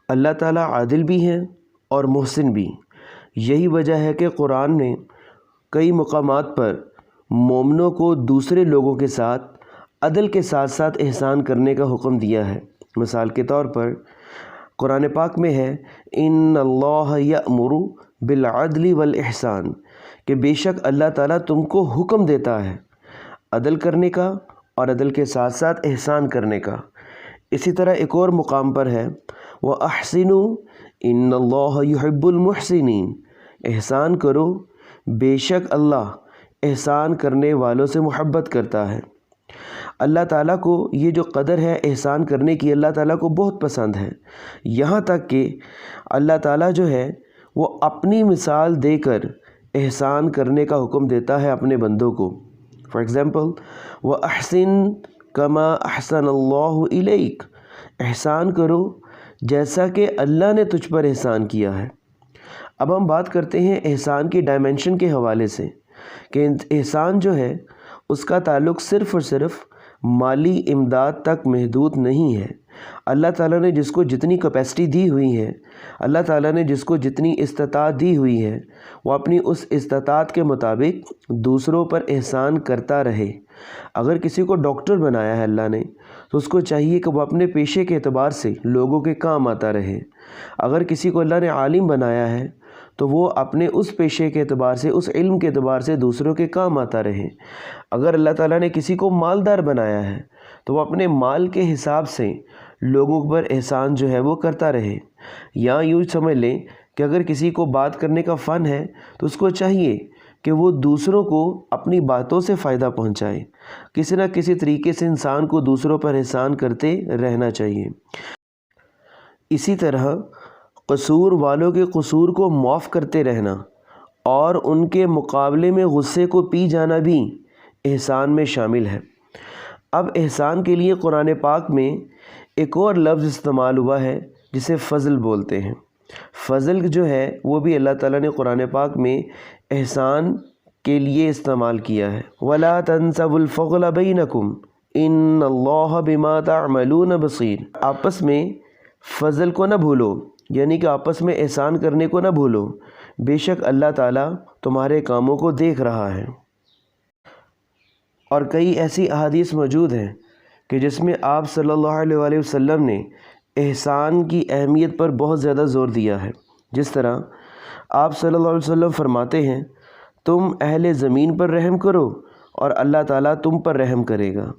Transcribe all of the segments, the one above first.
اللہ تعالیٰ عادل بھی ہیں اور محسن بھی۔ یہی وجہ ہے کہ قرآن نے کئی مقامات پر مومنوں کو دوسرے لوگوں کے ساتھ عدل کے ساتھ ساتھ احسان کرنے کا حکم دیا ہے۔ مثال کے طور پر قرآن پاک میں ہے ان اللہ یأمر بالعدل والاحسان، کہ بے شک اللہ تعالیٰ تم کو حکم دیتا ہے عدل کرنے کا اور عدل کے ساتھ ساتھ احسان کرنے کا۔ اسی طرح ایک اور مقام پر ہے وَأَحْسِنُوا إِنَّ اللَّهَ يُحِبُّ الْمُحْسِنِينَ، احسان کرو بے شک اللہ احسان کرنے والوں سے محبت کرتا ہے۔ اللہ تعالیٰ کو یہ جو قدر ہے احسان کرنے کی، اللہ تعالیٰ کو بہت پسند ہے، یہاں تک کہ اللہ تعالیٰ جو ہے وہ اپنی مثال دے کر احسان کرنے کا حکم دیتا ہے اپنے بندوں کو۔ فار ایگزامپل وَأَحْسِن كَمَا أَحْسَنَ اللَّهُ إِلَيْكَ، احسان کرو جیسا کہ اللہ نے تجھ پر احسان کیا ہے۔ اب ہم بات کرتے ہیں احسان کی ڈائمنشن کے حوالے سے، کہ احسان جو ہے اس کا تعلق صرف اور صرف مالی امداد تک محدود نہیں ہے۔ اللہ تعالیٰ نے جس کو جتنی کیپیسٹی دی ہوئی ہے، اللہ تعالیٰ نے جس کو جتنی استطاعت دی ہوئی ہے، وہ اپنی اس استطاعت کے مطابق دوسروں پر احسان کرتا رہے۔ اگر کسی کو ڈاکٹر بنایا ہے اللہ نے، تو اس کو چاہیے کہ وہ اپنے پیشے کے اعتبار سے لوگوں کے کام آتا رہے۔ اگر کسی کو اللہ نے عالم بنایا ہے تو وہ اپنے اس پیشے کے اعتبار سے، اس علم کے اعتبار سے دوسروں کے کام آتا رہے۔ اگر اللہ تعالیٰ نے کسی کو مالدار بنایا ہے تو وہ اپنے مال کے حساب سے لوگوں پر احسان جو ہے وہ کرتا رہے۔ یا یوں سمجھ لیں کہ اگر کسی کو بات کرنے کا فن ہے تو اس کو چاہیے کہ وہ دوسروں کو اپنی باتوں سے فائدہ پہنچائے۔ کسی نہ کسی طریقے سے انسان کو دوسروں پر احسان کرتے رہنا چاہیے۔ اسی طرح قصور والوں کے قصور کو معاف کرتے رہنا اور ان کے مقابلے میں غصے کو پی جانا بھی احسان میں شامل ہے۔ اب احسان کے لیے قرآن پاک میں ایک اور لفظ استعمال ہوا ہے جسے فضل بولتے ہیں۔ فضل جو ہے وہ بھی اللہ تعالیٰ نے قرآن پاک میں احسان کے لیے استعمال کیا ہے۔ وَلَا تَنْسَوُا الْفَضْلَ بَيْنَكُمْ إِنَّ اللَّهَ بِمَا تَعْمَلُونَ بَصِيرٌ، آپس میں فضل کو نہ بھولو، یعنی کہ آپس میں احسان کرنے کو نہ بھولو، بے شک اللہ تعالیٰ تمہارے کاموں کو دیکھ رہا ہے۔ اور کئی ایسی احادیث موجود ہیں کہ جس میں آپ صلی اللہ علیہ وآلہ وسلم نے احسان کی اہمیت پر بہت زیادہ زور دیا ہے۔ جس طرح آپ صلی اللہ علیہ وسلم فرماتے ہیں تم اہل زمین پر رحم کرو اور اللہ تعالیٰ تم پر رحم کرے گا۔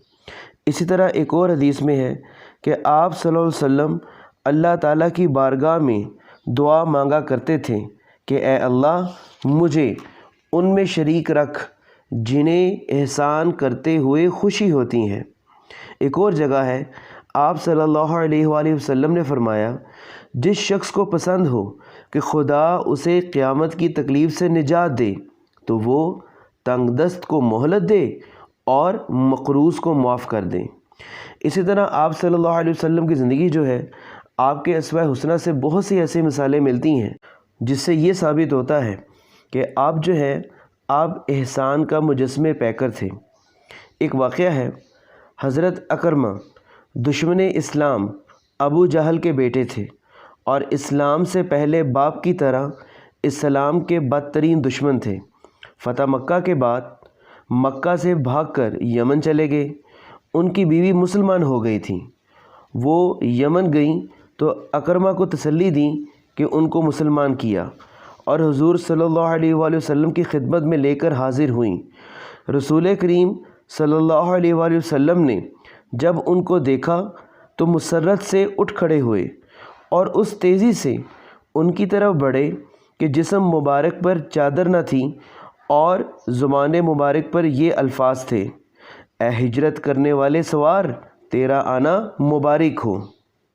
اسی طرح ایک اور حدیث میں ہے کہ آپ صلی اللہ علیہ وسلم اللہ تعالیٰ کی بارگاہ میں دعا مانگا کرتے تھے کہ اے اللہ مجھے ان میں شریک رکھ جنہیں احسان کرتے ہوئے خوشی ہوتی ہے۔ ایک اور جگہ ہے آپ صلی اللہ علیہ وآلہ وسلم نے فرمایا جس شخص کو پسند ہو کہ خدا اسے قیامت کی تکلیف سے نجات دے تو وہ تنگ دست کو مہلت دے اور مقروض کو معاف کر دے۔ اسی طرح آپ صلی اللہ علیہ وسلم کی زندگی جو ہے، آپ کے اسوہ حسنہ سے بہت سی ایسی مثالیں ملتی ہیں جس سے یہ ثابت ہوتا ہے کہ آپ جو ہے آپ احسان کا مجسمے پیکر تھے۔ ایک واقعہ ہے، حضرت اکرمہ دشمن اسلام ابو جہل کے بیٹے تھے اور اسلام سے پہلے باپ کی طرح اسلام کے بدترین دشمن تھے۔ فتح مکہ کے بعد مکہ سے بھاگ کر یمن چلے گئے۔ ان کی بیوی مسلمان ہو گئی تھیں، وہ یمن گئیں تو اکرمہ کو تسلی دیں کہ ان کو مسلمان کیا اور حضور صلی اللہ علیہ وآلہ وسلم کی خدمت میں لے کر حاضر ہوئیں۔ رسول کریم صلی اللہ علیہ وآلہ وسلم نے جب ان کو دیکھا تو مسرت سے اٹھ کھڑے ہوئے اور اس تیزی سے ان کی طرف بڑھے کہ جسم مبارک پر چادر نہ تھی اور زبان مبارک پر یہ الفاظ تھے، اے ہجرت کرنے والے سوار، تیرا آنا مبارک ہو۔